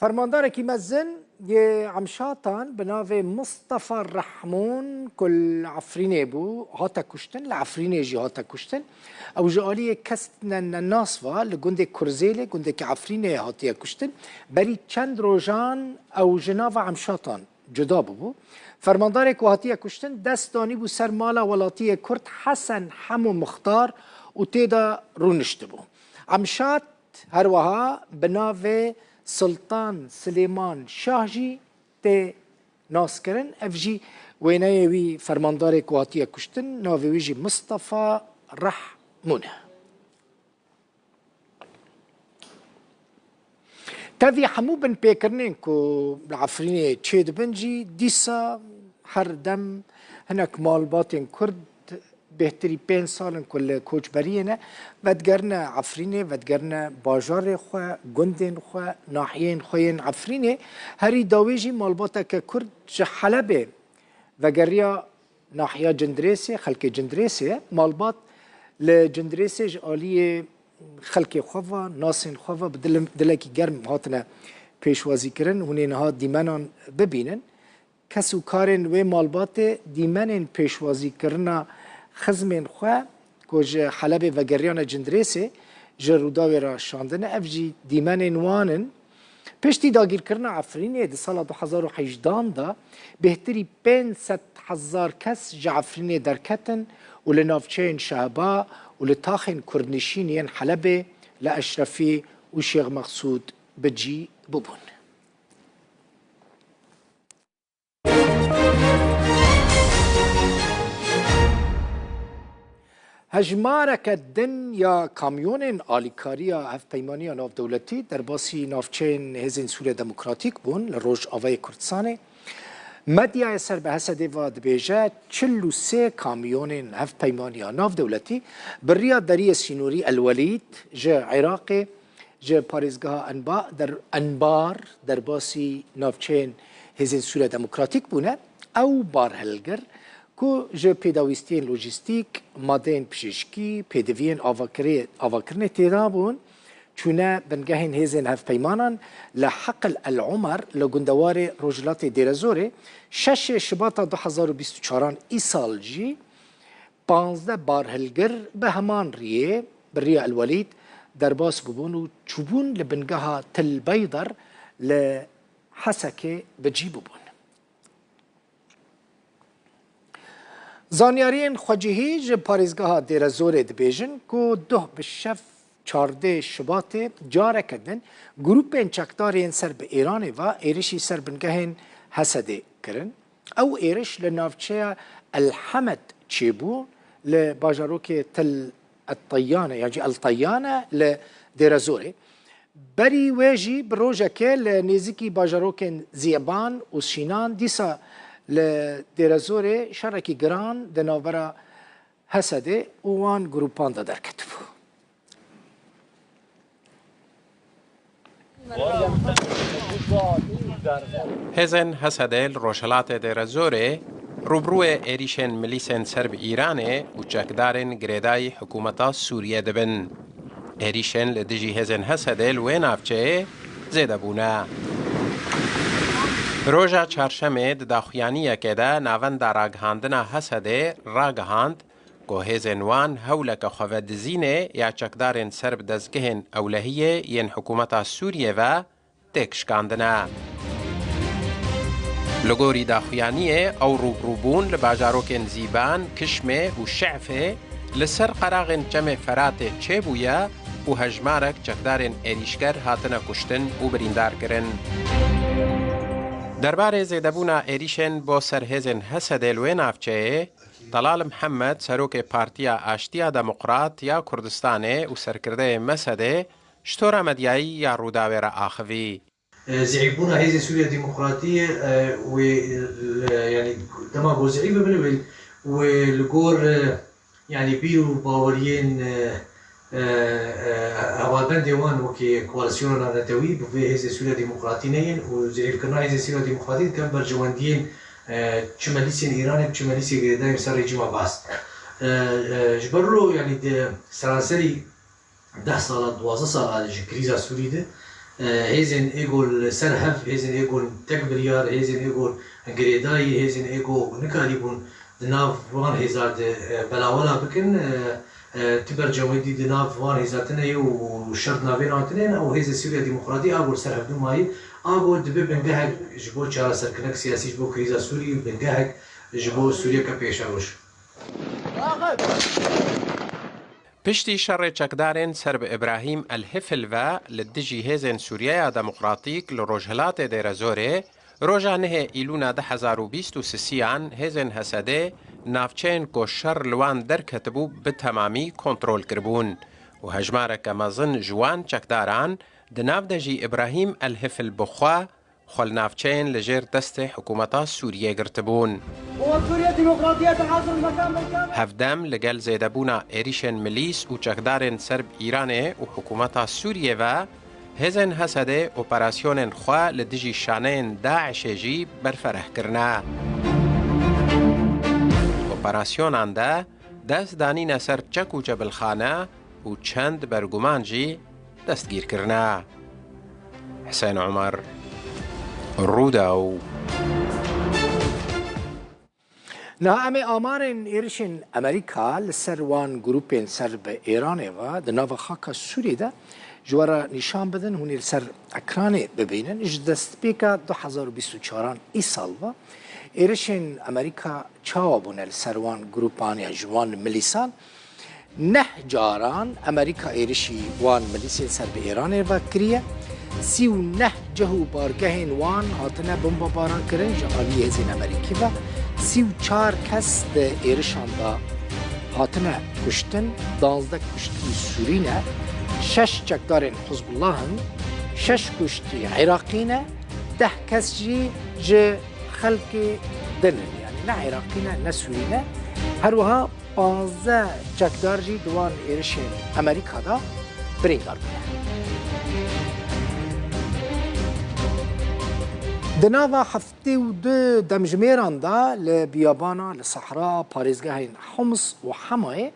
فرماندار کی مزن یه عمشاتان بناوه مصطفى الرحمون كل عفريني بو هاتا كشتن لعفريني جي هاتا كشتن او جالي كستن الناصفة لجندي كرزيلي جندي كعفريني هاتيا كشتن بري چند روجان او جناف عمشاتان جدا بو فرماندارك وهاتيا كشتن دستاني بو سر مالا ولاتي كرد حسن حمو مختار و تيدا رونشت بو عمشات هروها بناوه سلطان سليمان شاهجي تي ناسكرن افجي وينايوي فرمانداري كواتيا كشتن ناوي ويجي مصطفى رحمون تافي حمو بن بيكرنين كو العفريني تشيد بنجي ديسا هر دم هناك مالباتين كرد بهتری 5 سال کل کوچبریه ودگرنه عفرینه ودگرنه باجار خو گندن خو ناحیین خوین عفرینه هری داویجی مالباتا که کرد حلبه وگریا ناحیه جندریسه خلک جندریسه مالبات لجندریسه جالیه خلک خواه ناسین خواه بدلکی گرم هاتنه پیشوازی کرن هنین ها دیمنان ببینن کسو کارن و مالبات دیمنن پیشوازی کرنا خزمین خواه که حلب و گریان جندریسه جروداوی را شاندن افجی دیمن وانن پشتی داگیر کرنا عفرینه ده سال 2018 دا بهتری 500,000 کس جعفرینه درکتن و لنافچین شهبا و لتاخن کرنشینین حلب لأشرفی و شیخ مقصود بجی ببون هجمارك الدن يا كاميون آليكاريا هف بيمانيا ناف دولتي در باسی نافچین هزین سوريا دموكراتيك بون لروج آوای كردستاني مديا يسر بحث ديوا دبيجا 43 كاميون هف بيمانيا ناف دولتي بريا دريا سينوري الوليد جا عراقي جا باريزگاه انبار در باسی نافچین هزین سوريا دموكراتيك بونه او بارهلگر کو جه پیداویستین لوجستیک مادین پشیشکی پیدوین آواکرنه تیدا بون چونه بنگهین هزین هف پیمانان لحقل العمر لگندوار روجلات دیرزوره 6 شباط 2024 ای سال جی 15 بارهلگر به همان ریه بریا الولید در باس ببون و چوبون لبنگها تل بیدر لحسکه بجی ببون زانیارین خواجهی جه پاريزگاه دیرزور دبیجن که ده بشف 14 شباط جاره کردن گروپین چکدارین سر به ایران و ایرشی سر بنگهین حسده کرن او ایرش لنافچه الحمد چیبو لباجاروک تل الطیانه یعنی الطیانه لدیرزوره بری ویجی بروژه که لنیزیکی باجاروکین زیبان و شینان دیسا لديرزوري شركي جران دناورا حسده وان جروبان دا در كتبو هزن حسده روشلات ديرزوري روبرو ایریشن ملیسن سرب ایرانه و چکدارن گریدای حکومتا سوریه دبن ایریشن لدجی هزن حسده لوین افچه زیده بونه روژا چهارشنبه داخویانیه که ده ناوند راگهاندنا حسده راگهاند که هزین وان هولک خوادزینه یا چکدارن سرب دزگهن اولهیه ین حکومت سوریه و تکشکاندنا. لگوری داخویانیه او روبروبون لباجاروکن زیبان کشمه و شعفه لسر قراغن جمع فرات چه بویا و هجمارک چکدارن ایریشگر هاتنا کشتن و بریندار کرن. درباره زیدبونا ایریشن با سرهزن حسد الوین افچه طلال محمد سروک پارتیا آشتیا دموقرات یا کردستانه و سرکرده مسده شطور مدیایی یا روداوی را آخوی زعيبونا هذه سوريا ديمقراطية و يعني تمام وزعيبة بلوي والجور يعني بيرو باوريين هوادن ديوان وكي كواليسيون ناتوي بفي هذه سوريا ديمقراطيين وزعيب كنا هذه سوريا ديمقراطية كان برجواندين شماليسين إيران شماليسي جدايم سر رجيم عباس جبرو يعني سراسري 10 سال 12 سال كريزا سوريا هیزن ایگول سرهف هیزن ایگول تکبریار هیزن ایگول گریدایی هیزن ایگول نکاری بون دناف وان هزار بلاولا بکن تبر جوادی دناف وان هزارتنه و شرط نابین آتنین او هیز سوریا دموکراتی آگول سرهف دو مایی آگول دبی بنگهک جبو چهار سرکنک سیاسی جبو کریزا سوری بنگهک جبو سوریا که پیش روش. پشتی شر چکدارن سرب ابراهیم الهفل و لدجی هیزن سوریای دموکراتیک لروجهلات دیر زوره روژا نه ایلونا 2023 هیزن حسده نافچین کو شر لوان در کتبو به تمامی کنترول کربون و هجماره که مزن جوان چکداران دناف دجی ابراهیم الهفل بخوا خل نافچین لجیر دست حکومتا سوریه گرتبون. هفدم لگل زیدبونا ایریشن ملیس و چکدارن سرب ایرانه و حکومتا سوریه و هزن حسده اپراسیون خواه لدجی شانین داعش جی برفره کرنا. اپراسیون آنده دست دانین سر چک و جبل خانه و چند برگمان جی دستگیر کرنا. حسین عمر روداو نعم آمارن ایرشن امریکا لسروان گروپین سرب ایرانه و دناو خاکا سوری ده جوارا نشان بدن هونی لسر اکرانه ببینن اج دست بیکا 2024 ای سال و ایرشن امریکا چاوابونه لسروان گروپانی جوان ملیسان نه جاران امریکا ایرشی وان ملیسین سرب ایرانه و کریه 39 جهو بارگهین وان هاتنه بمبا باران کرن جعالی هزین امریکی و 34 کس ده ایرشان دا هاتنه کشتن 12 کشتی سورینه 6 چکدارین حزب الله هن 6 کشتی عراقینه 10 کس جی خلق دنن یعنی نه عراقینه نه سورینه هروها 15 چکدار جی دوان ایرشین امریکا دا برینگار بینه دناوا هفته و دو دمجميران دا لبيابانا لصحراء باريزگاهين حمص و حماية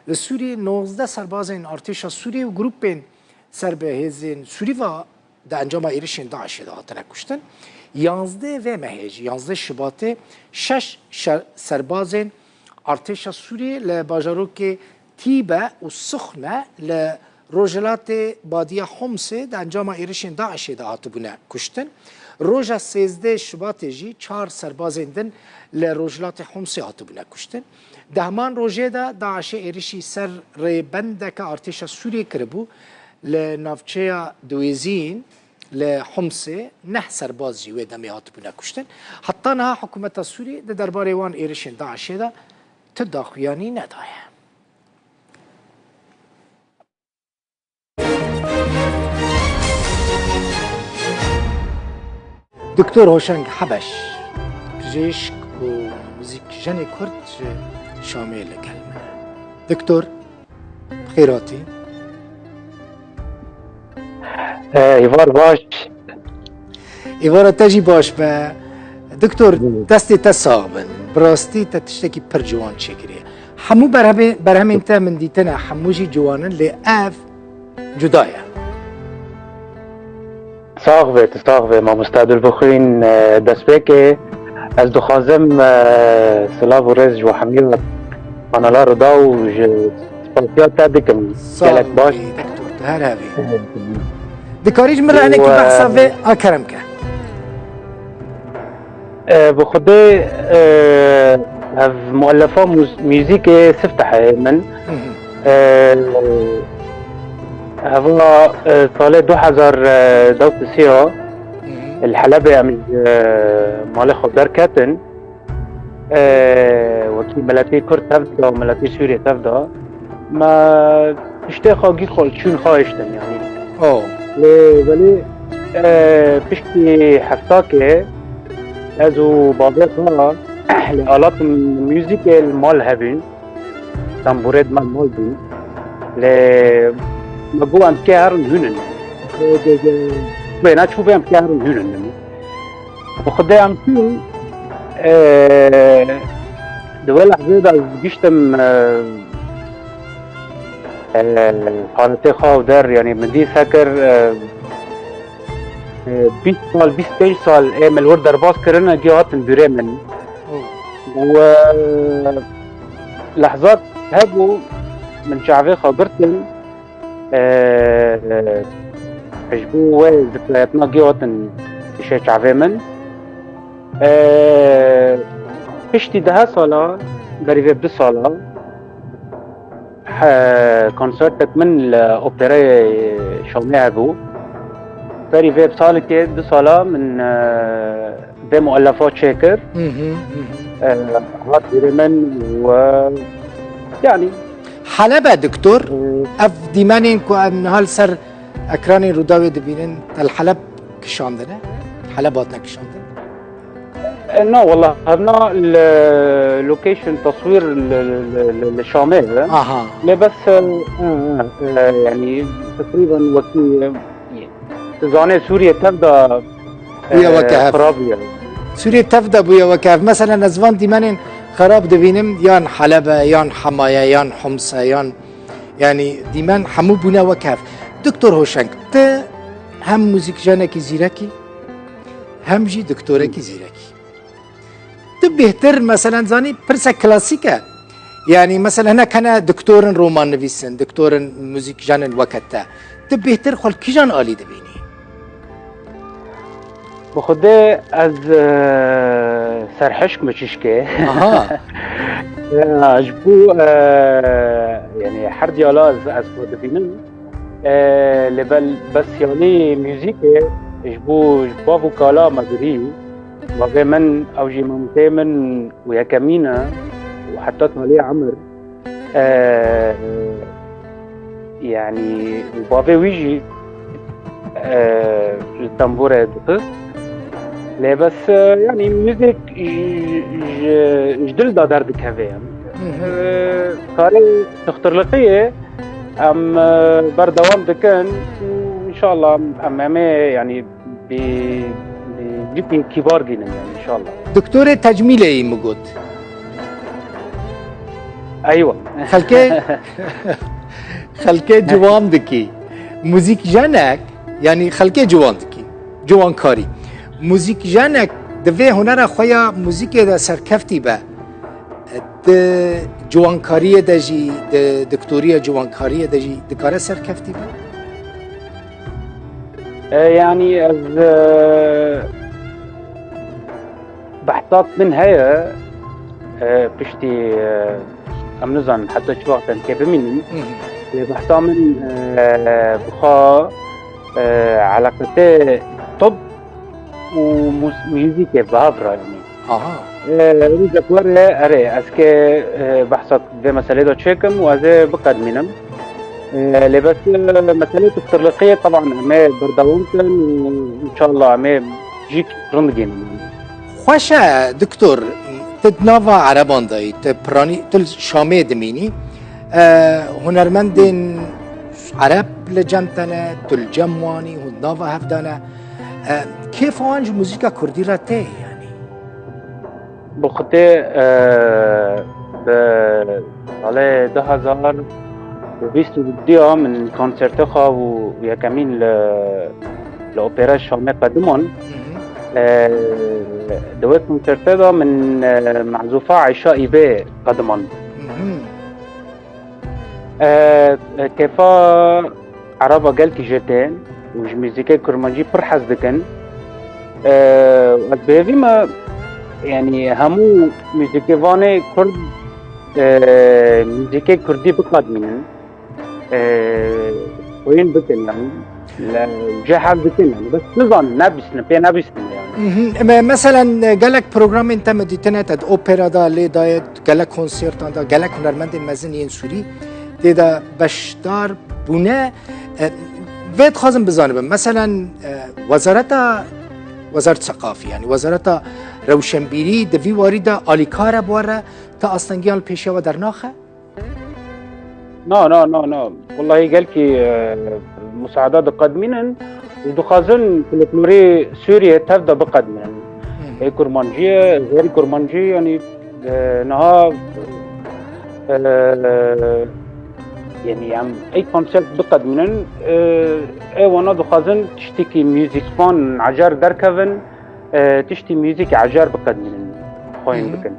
لسوري 19 سربازين ارتشا سوري و گروپين سرب هزين سوري و دا انجام ايرشين داعش دا هاتنه کشتن 11 و مهيج 11 شباته 6 سربازين ارتشا سوري لباجاروك تيبا و سخنة لروجلات بادية حمص دا انجام ايرشين داعش دا هاتبونه کشتن روژا 13 شباط جی 4 سربازین دن لروجلات حمص هاتبونه کشتن دهمان روژه دا داعش ایرشی سر ریبندک ارتش سوریه کربو لنافچه دویزین لحمص نه سرباز جی و دمی هاتبونه کشتن حتی نه حکومت سوریه ده درباره وان ایرشین داعش دا تداخویانی ندایه دكتور هوشنگ حبش پزشک و موزیکژن کرد شامل کلمه دكتور خيراتي ایوار باش ایوارا تجی باش با دكتور دستی تسابن براستی تشتکی پر جوان چکریه همو برهم انت من دیتنا هموجی جوانن لأف جدایه ساغوه ما مستعد البخرين دسبيكي از دخازم سلاف و رز جو حميل قنالا رضا و سپاسيات تابكم كالك باش دكتور تهار هاوي دكاريج مرة عنك بحثا في اكرمك بخده هف مؤلفة موسيقى سفتح من هذا سال 2023 الحلبة عمل مالي خبر كاتن وكي ملاتي كرد تفدا وملاتي سوريا تفدا ما اشتاق خاقي خال شون خواهشتن يعني ولی پشتی حفتاکه ازو بابیتها لآلات موسیقی المال هبین تنبورید مال بین مگو ام که هرن هونن بینات شوفه ام که هرن هونن بخده ام که دوال لحظه دا گشتم حالتي خاو در يعني مدي سكر 20 سال 25 سال ايام الورد رباس كرنا جيوات بريمن و لحظات هبو من شعبي خبرتن عجبو ذكرياتنا جيوات بشي شعبي من پشتی 10 ساله قريبه ب 2 ساله كونسرتك من الاوبرا شومي هبو قريبه بساله 2 ساله من ذي مؤلفات شاكر هات بريمن و يعني حلبة دكتور اف ديمانين كو ان هالسر اكراني روداوي دبينن الحلب كشاندنه حلباتنا كشاندنه نو والله هبنا اللوكيشن تصوير الشامل اها لا بس يعني تقريبا وكي زانه سوريا تبدا ويا وكهف خرابيه سوريا تبدا بويا وكهف مثلا نزوان ديمانين خراب دبينم يان حلبة يان حماية يان حمصة يان يعني ديمان حمو بنا وكهف دكتور هوشنگ ت هم موزيك جانكي زيركي هم جي دكتوركي زيركي بهتر مثلا زاني برسا كلاسيكا يعني مثلا هنا كان دكتور رومان نويسن دكتور موزيك جان الوقتا بهتر خل كي جان آلي دبيني بخده از سرحشك مشيشكي اها عجبو يعني حرد يالاز از دبينن لبل بس يعني موزيكي عجبو جبافو كالا مدري وفي من أوجي ممتامن ويا كمينة وحتى مالي عمر يعني وفي ويجي التنبورة دقس لا بس يعني ميوزيك جدل دا دردك هذا كاري تخترلقية أم بردوام دكان إن شاء الله أمامي يعني جبني كبار جدا يعني ان شاء الله دكتور تجميل اي مجود ايوه خلكه جوان دكي موزيك جانك يعني خلكه جوان دكي جوان كاري موزيك جانك دفه هنر خويا موزيك دا سركفتي با د جوان كاري دجي د دكتوريه جوان كاري دجي دكاره سركفتي با يعني از بحثات من هي بشتي امنزن حتى شو وقتا كيف مني بحثات من بخا علاقته طب وموسيقى بابرا يعني رجع كورة أري أسكي بحثات في مسألة دا تشيكم وهذا بقد منهم لبس مسألة التطرلقية طبعا أمي بردوامتن وإن شاء الله أمي جيك رندجين خوشا دكتور تدناوا عربان داي تبراني تل شامي دميني هنرمندين عرب لجمتنا تل جمواني هنناوا هفدانا كيف هانج موسيقى كردي راتي يعني بخطي بسالة 2022 من كونسرتخا ويا كمين لأوبرا الشامي قدمون دوات كونسرتها من معزوفة عشاء بي قدمان كيفا عربة قال كي جتين وج ميزيكي كرمانجي برحز دكن بهذي ما يعني همو ميزيكي فاني كرد ميزيكي كردي بقلد منن وين بكن يعني جاحد بكن يعني بس نظام نابسنا بي نابسنا يعني مثلا قالك بروجرام انت مديتنا تد اوبرا دا لي دايت قالك كونسرت دا قالك هنرمند المزني سوري دا بشدار بنا ويت خازم بزانبم مثلا وزارة ثقافة يعني وزارة روشنبيري دوی وارد آلیکار بواره تا اصلنگیان پیشه و در ناخه؟ نو والله قال كي مساعدات قدمين ودخازن في سوريا تبدا بقدمين هي كرمانجيه غير كرمانجيه يعني نها يعني عم اي كونسرت بقد منن اي وانا دخازن تشتكي ميوزيك فون عجار دركفن تشتي ميوزيك عجار بقد منن خوين بكن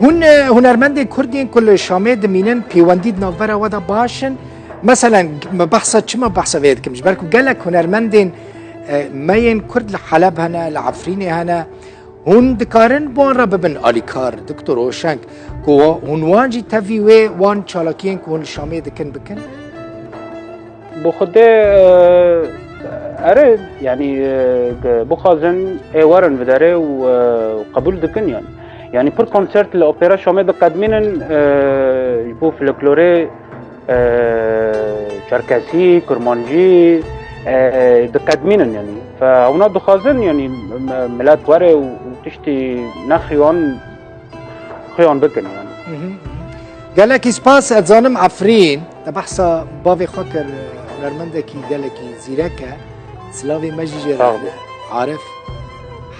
هون هنرمند كردين كل شامي دمينن بيوانديد نوفرا ودا باشن مثلا بحثة كما بحثة فيدكم جبالكم قالك هنرمندين ماين كرد لحلب هنا لعفريني هنا هون دكارن بون رب بن آليكار دكتور روشنك كو هون وانجي تفيوي وان چالاكين كو هون شامي دكن بكن بخده ارد يعني بخازن ايوارن بداره وقبول دكن يعني بر كونسرت الاوبرا شامي بقدمين يبو فلكلوري چرکسی کرمانجی دقدمين يعني فهنا دخازن يعني ملات وره وتشتي نخيون خيون بكن يعني قالك سباس اتزانم عفرين تبحثا بافي خاطر هنرمندكي قالكي زيركا سلافي مجيجر عارف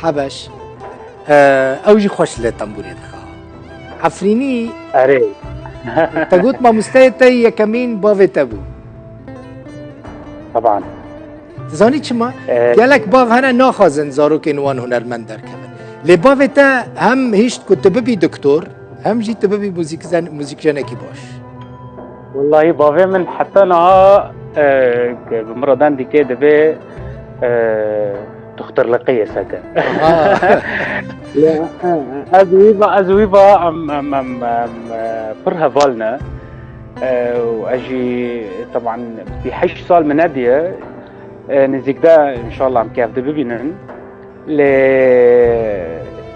حبش اوجي خوش للتنبوري دخا عفريني اري تقول ما مستيتي يا كمين بافي تابو طبعا تزاني چما قالك باف هنا ناخذن زاروك انوان هنرمندر كمان لي بافي تا هم هيش كنت ببي دكتور هم جيت ببي موزيك جانكي باش والله بافي من حتى انا بمرضان دي كده بي تختار لقية سكن أزويبا أم فرها فالنا وأجي طبعا في 8 سال من نادية نزيك ده إن شاء الله عم كيف دبيبينن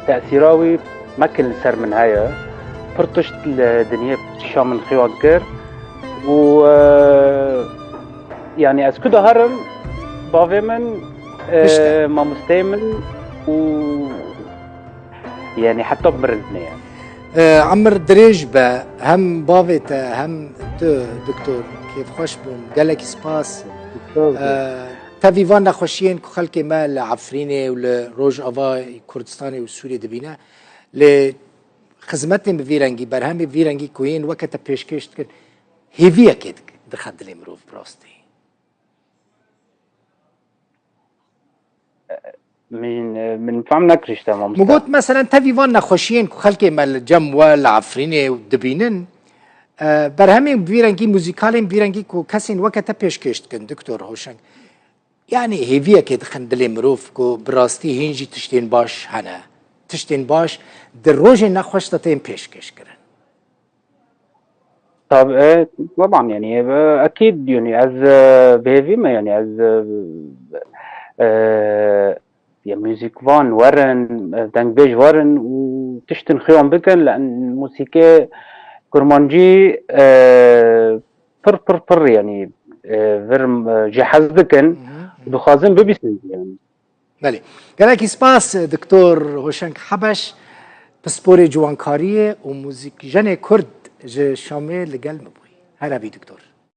لتأثيراوي ما كل سر من هاي فرطشت الدنيا بتشام من خيوان كر و يعني أسكو ده هرم بافي من ما مستعمل و يعني حتى بمرضنا يعني عمر دريجبة هم بافيتا هم دكتور كيف خوش بون قالك سباس تافيفان خوشين كو خلقي ما لعفريني ولروج افا كردستاني وسوريا دبينا لخدمتهم بفيرنجي برهمي بفيرنجي كوين وقت بيشكش تكن هيفيا كده دخل لي مروف براستي من فهم نكرش تمام مقول مثلا تافيفان نخوشين كو خلقي ما الجم والعفريني ودبينن برهمي بفيرنجي موزيكالين بفيرنجي كو كاسين وقت بيشكش تكن دكتور هوشنگ يعني هيفيا كده خندلي مروف كو براستي هنجي تشتين باش هنا تشتين باش دروجي نخوش تتين بيشكش كرن طب طبعا يعني اكيد يعني از بهيفي ما يعني از يا ميوزيك فان ورن دنگ بيج ورن وتشتن خيون بكن لان موسيقى كرمانجي پر يعني فرم جهاز بكن دخازن ببيسن يعني بله قالك سپاس دكتور هوشنگ حبش بسپور جوانکاریه و موزیک جن کرد ج شامل لگل مبوی هر بی دکتور